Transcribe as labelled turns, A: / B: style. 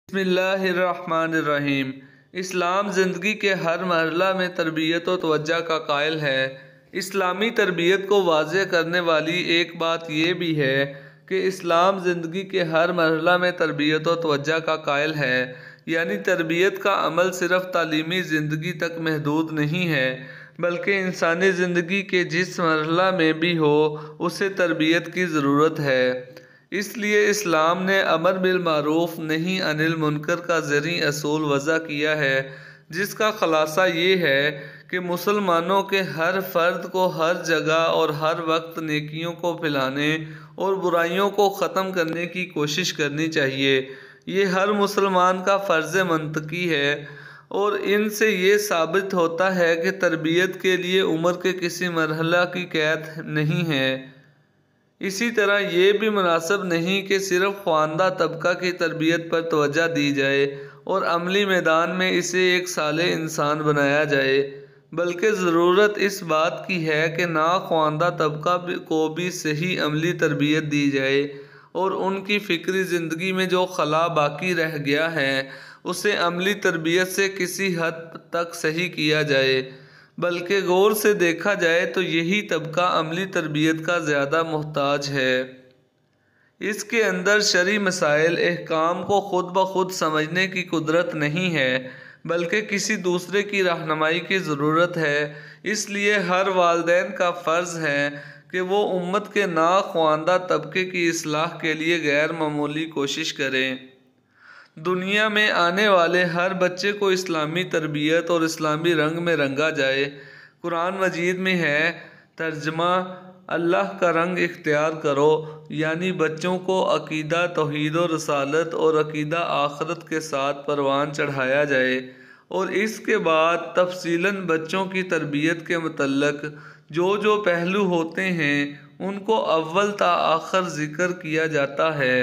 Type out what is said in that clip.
A: بسم اللہ الرحمن الرحیم۔ اسلام زندگی کے ہر مرحلہ میں تربیت و توجہ کا قائل ہے۔ اسلامی تربیت کو واضح کرنے والی ایک بات یہ بھی ہے کہ اسلام زندگی کے ہر مرحلہ میں تربیت و توجہ کا قائل ہے، یعنی تربیت کا عمل صرف تعلیمی زندگی تک محدود نہیں ہے، بلکہ انسانی زندگی کے جس مرحلہ میں بھی ہو اسے تربیت کی ضرورت ہے۔ اس لیے اسلام نے امر بالمعروف نہی عن المنکر کا زرعی اصول وضع کیا ہے، جس کا خلاصہ یہ ہے کہ مسلمانوں کے ہر فرد کو ہر جگہ اور ہر وقت نیکیوں کو پھیلانے اور برائیوں کو ختم کرنے کی کوشش کرنی چاہیے۔ یہ ہر مسلمان کا فرض منطقی ہے اور ان سے یہ ثابت ہوتا ہے کہ تربیت کے لیے عمر کے کسی مرحلہ کی قید نہیں ہے۔ اسی طرح یہ بھی مناسب نہیں کہ صرف خواندہ طبقہ کی تربیت پر توجہ دی جائے اور عملی میدان میں اسے ایک صالح انسان بنایا جائے، بلکہ ضرورت اس بات کی ہے کہ ناخواندہ طبقہ کو بھی صحیح عملی تربیت دی جائے اور ان کی فکری زندگی میں جو خلا باقی رہ گیا ہے اسے عملی تربیت سے کسی حد تک صحیح کیا جائے، بلکہ غور سے دیکھا جائے تو یہی طبقہ عملی تربیت کا زیادہ محتاج ہے۔ اس کے اندر شرعی مسائل احکام کو خود بخود سمجھنے کی قدرت نہیں ہے، بلکہ کسی دوسرے کی رہنمائی کی ضرورت ہے۔ اس لیے ہر والدین کا فرض ہے کہ وہ امت کے ناخواندہ طبقے کی اصلاح کے لیے غیر معمولی کوشش کریں۔ دنیا میں آنے والے ہر بچے کو اسلامی تربیت اور اسلامی رنگ میں رنگا جائے۔ قرآن مجید میں ہے، ترجمہ: اللہ کا رنگ اختیار کرو، یعنی بچوں کو عقیدہ توحید و رسالت اور عقیدہ آخرت کے ساتھ پروان چڑھایا جائے، اور اس کے بعد تفصیلاً بچوں کی تربیت کے متعلق جو پہلو ہوتے ہیں ان کو اول تا آخر ذکر کیا جاتا ہے۔